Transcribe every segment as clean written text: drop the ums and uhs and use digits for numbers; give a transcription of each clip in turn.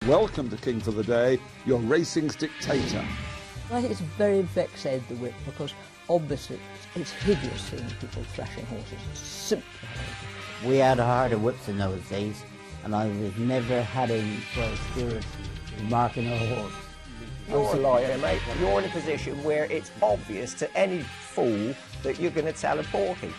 Welcome to King for the Day, your racing's dictator. I think it's very vexed, the whip, because obviously it's hideous seeing people thrashing horses. It's simply horrible. We had harder whips in those days, and I was never had a spirit marking a horse. You're a liar, mate. You're in a position where it's obvious to any fool that you're going to tell a porky.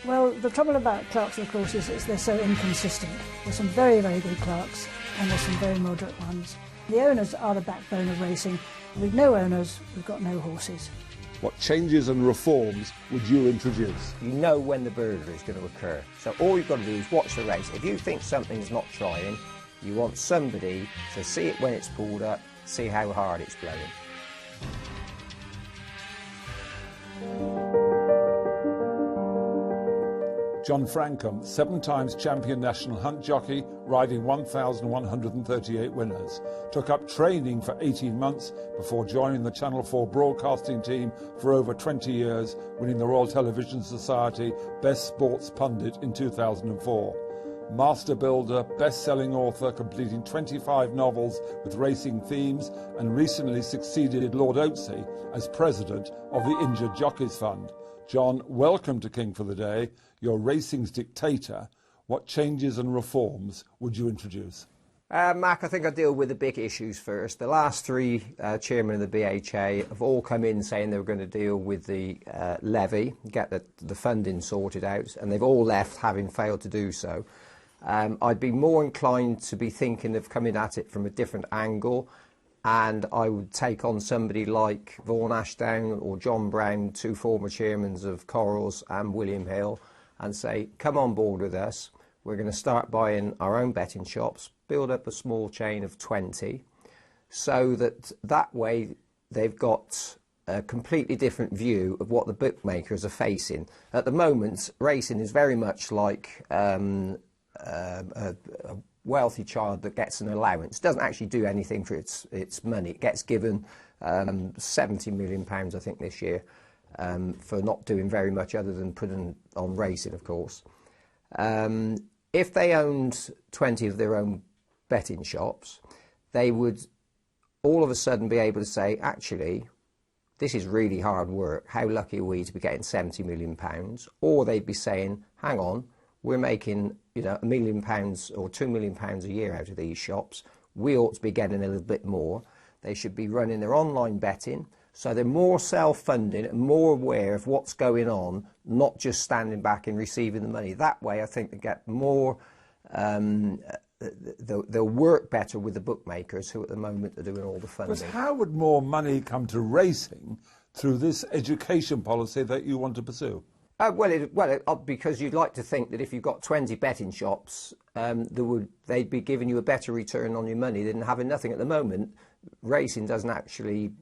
Well, the trouble about clerks, of course, is they're so inconsistent. There's some very, very good clerks, and there's some very moderate ones. The owners are the backbone of racing. With no owners, we've got no horses. What changes and reforms would you introduce? You know when the burglary is going to occur. So all you've got to do is watch the race. If you think something's not trying, you want somebody to see it when it's pulled up, see how hard it's blowing. John Francome, 7 times champion national hunt jockey, riding 1,138 winners, took up training for 18 months before joining the Channel 4 broadcasting team for over 20 years, winning the Royal Television Society Best Sports Pundit in 2004. Master builder, best-selling author, completing 25 novels with racing themes, and recently succeeded Lord Oatsey as president of the Injured Jockeys Fund. John, welcome to King for the Day, your racing's dictator. What changes and reforms would you introduce? Mac, I think I'll deal with the big issues first. The last 3 chairmen of the BHA have all come in saying they were going to deal with the levy, get the funding sorted out, and they've all left having failed to do so. I'd be more inclined to be thinking of coming at it from a different angle, and I would take on somebody like Vaughan Ashdown or John Brown, 2 former chairmen of Corals, and William Hill, and say, come on board with us. We're going to start buying our own betting shops, build up a small chain of 20, so that way they've got a completely different view of what the bookmakers are facing. At the moment, racing is very much like a wealthy child that gets an allowance. Doesn't actually do anything for its money. It gets given £70 million, I think, this year for not doing very much other than putting on racing, of course. If they owned 20 of their own betting shops, they would all of a sudden be able to say, actually, this is really hard work. How lucky are we to be getting £70 million? Or they'd be saying, hang on, we're making, £1 million or £2 million a year out of these shops. We ought to be getting a little bit more. They should be running their online betting, so they're more self-funding and more aware of what's going on, not just standing back and receiving the money. That way, I think they get more, they'll work better with the bookmakers, who at the moment are doing all the funding. But how would more money come to racing through this education policy that you want to pursue? Because you'd like to think that if you've got 20 betting shops, they'd be giving you a better return on your money than having nothing. At the moment, racing doesn't actually,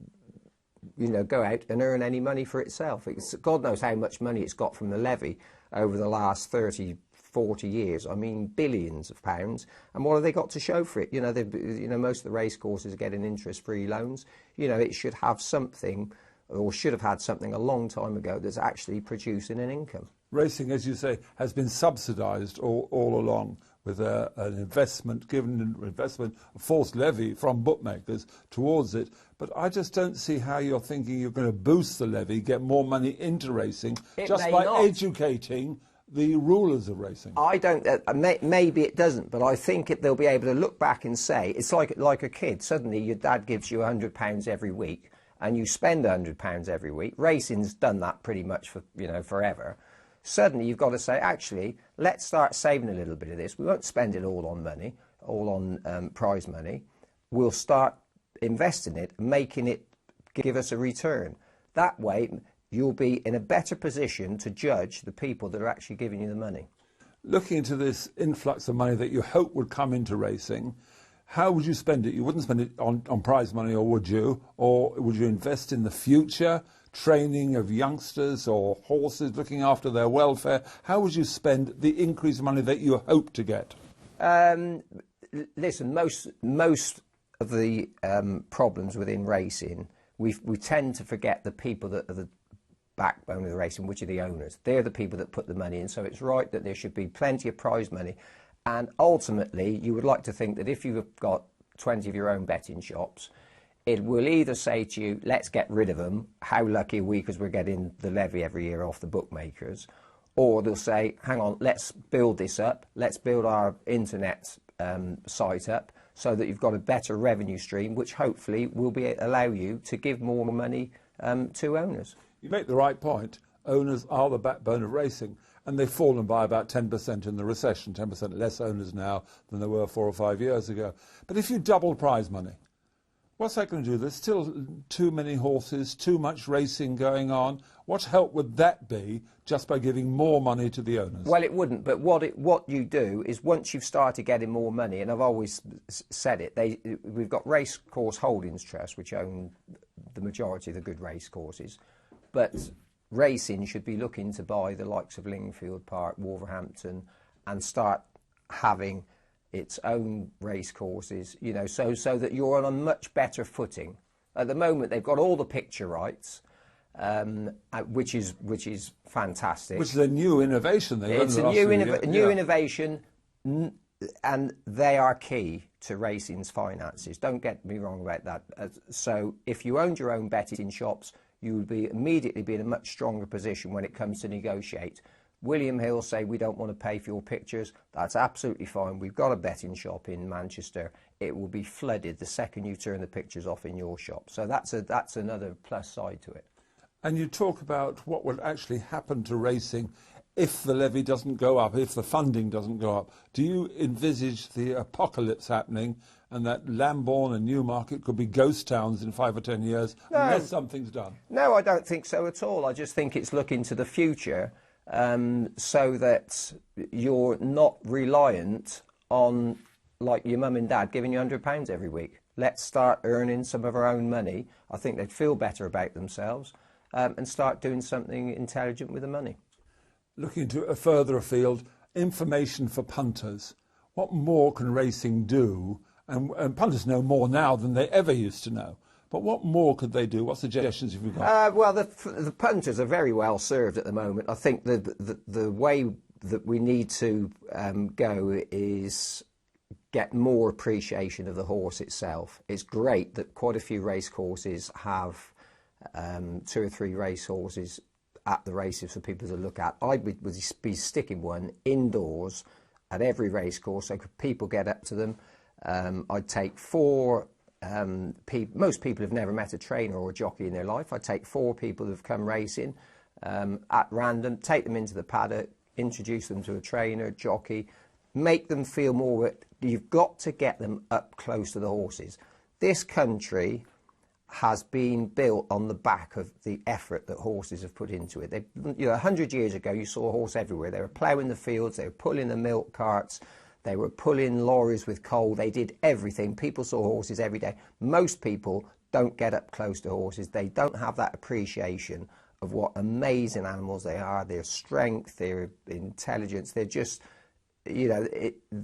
go out and earn any money for itself. God knows how much money it's got from the levy over the last 30, 40 years. I mean, billions of pounds. And what have they got to show for it? Most of the race courses are getting interest-free loans. It should have something, or should have had something a long time ago that's actually producing an income. Racing, as you say, has been subsidised all along with an investment, a forced levy from bookmakers towards it. But I just don't see how you're thinking you're going to boost the levy, get more money into racing, just by educating the rulers of racing. I don't. Maybe it doesn't, but I think they'll be able to look back and say, it's like a kid. Suddenly your dad gives you £100 every week, and you spend £100 every week. Racing's done that pretty much for forever. Suddenly you've got to say, actually, let's start saving a little bit of this. We won't spend it all on money, all on prize money. We'll start investing it, making it give us a return. That way, you'll be in a better position to judge the people that are actually giving you the money. Looking into this influx of money that you hope would come into racing, how would you spend it? You wouldn't spend it on prize money, or would you? Or would you invest in the future, training of youngsters or horses, looking after their welfare? How would you spend the increased money that you hope to get? Listen, most of the problems within racing, we tend to forget the people that are the backbone of the racing, which are the owners. They're the people that put the money in, so it's right that there should be plenty of prize money. And ultimately, you would like to think that if you've got 20 of your own betting shops, it will either say to you, let's get rid of them, how lucky are we because we're getting the levy every year off the bookmakers, or they'll say, hang on, let's build this up, let's build our internet site up so that you've got a better revenue stream, which hopefully will allow you to give more money to owners. You make the right point. Owners are the backbone of racing, and they've fallen by about 10% in the recession, 10% less owners now than there were 4 or 5 years ago. But if you double prize money, what's that going to do? There's still too many horses, too much racing going on. What help would that be just by giving more money to the owners? Well, it wouldn't, but what you do is once you've started getting more money, and I've always said it, we've got Racecourse Holdings Trust, which own the majority of the good race courses, but racing should be looking to buy the likes of Lingfield Park, Wolverhampton, and start having its own race courses, you know, so that you're on a much better footing. At the moment, they've got all the picture rights, which is fantastic. Which is a new innovation. It's a new innovation, and they are key to racing's finances. Don't get me wrong about that. So if you owned your own betting shops, you would immediately be in a much stronger position when it comes to negotiate. William Hill say, we don't want to pay for your pictures. That's absolutely fine. We've got a betting shop in Manchester. It will be flooded the second you turn the pictures off in your shop. So that's another plus side to it. And you talk about what will actually happen to racing if the levy doesn't go up, if the funding doesn't go up. Do you envisage the apocalypse happening and that Lambourne and Newmarket could be ghost towns in 5 or 10 years unless something's done? No, I don't think so at all. I just think it's looking to the future so that you're not reliant on, like, your mum and dad giving you £100 every week. Let's start earning some of our own money. I think they'd feel better about themselves and start doing something intelligent with the money. Looking to further afield, information for punters. What more can racing do? And punters know more now than they ever used to know. But what more could they do? What suggestions have you got? Well, the punters are very well served at the moment. I think the way that we need to go is get more appreciation of the horse itself. It's great that quite a few race courses have 2 or 3 race horses at the races for people to look at. I would be sticking one indoors at every race course so people get up to them. I'd take 4 most people have never met a trainer or a jockey in their life. I'd take 4 people who've come racing at random, take them into the paddock, introduce them to a trainer, jockey, make them feel more. You've got to get them up close to the horses. This country has been built on the back of the effort that horses have put into it. 100 years ago, you saw a horse everywhere. They were ploughing the fields, they were pulling the milk carts, they were pulling lorries with coal. They did everything. People saw horses every day. Most people don't get up close to horses. They don't have that appreciation of what amazing animals they are, their strength, their intelligence. They're just, you know,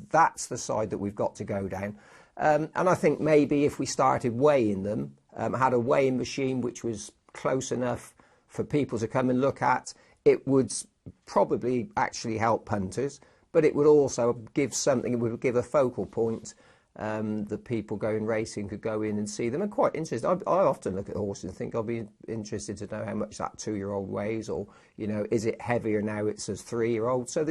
that's the side that we've got to go down. And I think maybe if we started weighing them, had a weighing machine which was close enough for people to come and look at, it would probably actually help punters, but it would also give something, it would give a focal point that people going racing could go in and see them. And quite interested, I often look at horses and think I'll be interested to know how much that 2-year-old weighs, or, you know, is it heavier now it's a 3-year-old? So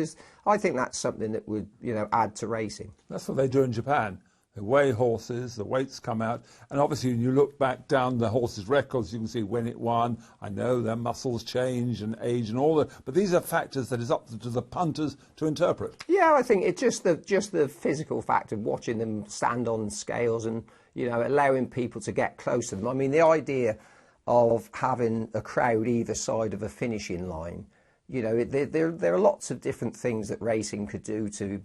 I think that's something that would, you know, add to racing. That's what they do in Japan. They weigh horses, the weights come out, and obviously when you look back down the horse's records, you can see when it won. I know their muscles change and age and all that, but these are factors that is up to the punters to interpret. Yeah, I think it's just the physical fact of watching them stand on scales and, you know, allowing people to get close to them. I mean, the idea of having a crowd either side of a finishing line, you know, there are lots of different things that racing could do to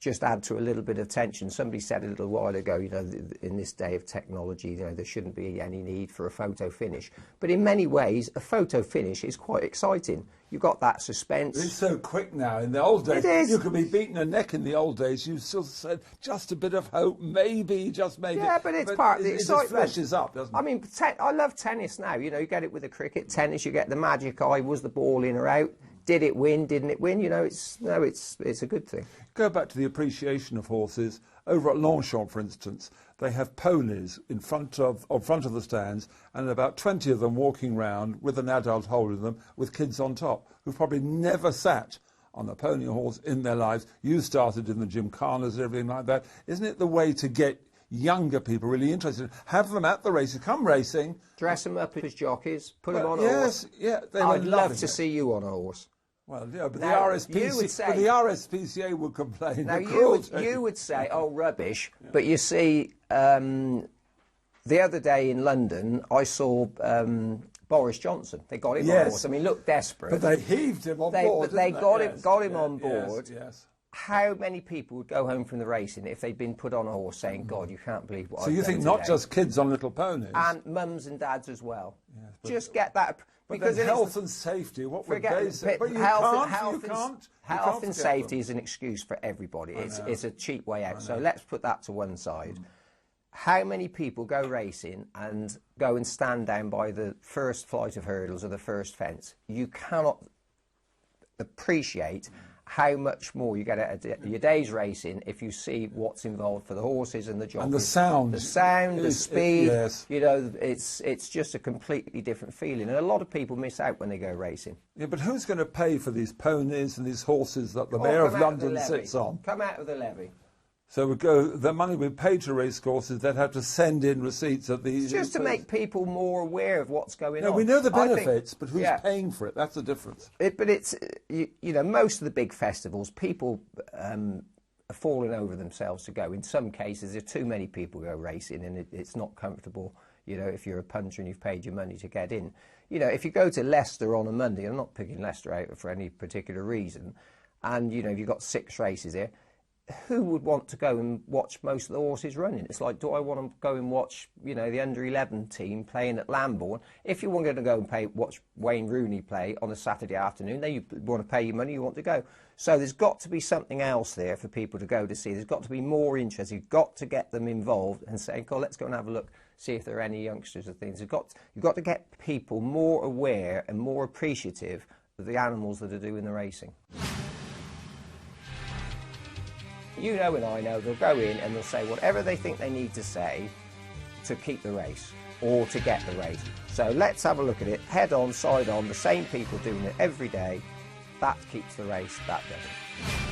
just add to a little bit of tension. Somebody said a little while ago, you know, in this day of technology, you know, there shouldn't be any need for a photo finish. But in many ways, a photo finish is quite exciting. You've got that suspense. It's so quick now. In the old days, it is. You could be beaten a neck in the old days. You still said just a bit of hope, maybe, just maybe. Yeah, but it's part of the excitement. It flashes up, doesn't it? I mean, I love tennis now. You know, you get it with the cricket. Tennis, you get the magic eye. Was the ball in or out? Did it win? Didn't it win? You know, it's a good thing. Go back to the appreciation of horses. Over at Longchamp, for instance, they have ponies in front of the stands, and about 20 of them walking round with an adult holding them, with kids on top, who've probably never sat on a pony horse in their lives. You started in the gymkhanas and everything like that. Isn't it the way to get younger people really interested? Have them at the races, come racing. Dress them up as jockeys, put them on a yes, horse. yeah, I'd love to see you on a horse. Well, yeah, but Now, the RSPCA would complain. Now, you would say, oh, rubbish, but you see, the other day in London, I saw Boris Johnson. They got him on a horse. I mean, look desperate. But they heaved him on board. But they got him on board. Yes. How many people would go home from the racing if they'd been put on a horse saying, God, you can't believe what I've done So you think today. not just kids on little ponies? And mums and dads as well. Yes, Just get that. But because then health and safety, what would they say? But health and safety is an excuse for everybody. It's a cheap way out. So let's put that to one side. How many people go racing and go and stand down by the first flight of hurdles or the first fence? You cannot appreciate how much more you get out of your day's racing if you see what's involved for the horses and the jockeys. And the sound. The speed. Yes. You know, it's just a completely different feeling. And a lot of people miss out when they go racing. Yeah, but who's going to pay for these ponies and these horses that the Mayor of London sits on? Come out of the levy. So the money we pay to racecourses, they'd have to send in receipts at these. Just to make people more aware of what's going on. We know the benefits, but who's paying for it? That's the difference. But it's, you know, most of the big festivals, people are falling over themselves to go. In some cases, there are too many people go racing, and it's not comfortable. You know, if you're a punter and you've paid your money to get in. You know, if you go to Leicester on a Monday, I'm not picking Leicester out for any particular reason, and, you know, you've got 6 races here, who would want to go and watch most of the horses running? It's like, do I want to go and watch, you know, the under-11 team playing at Lambourne? If you want to go and watch Wayne Rooney play on a Saturday afternoon, then you want to pay your money, you want to go. So there's got to be something else there for people to go to see. There's got to be more interest. You've got to get them involved and say, God, let's go and have a look, see if there are any youngsters or things. You've got to get people more aware and more appreciative of the animals that are doing the racing. You know and I know, they'll go in and they'll say whatever they think they need to say to keep the race or to get the race. So let's have a look at it, head on, side on, the same people doing it every day. That keeps the race, that doesn't.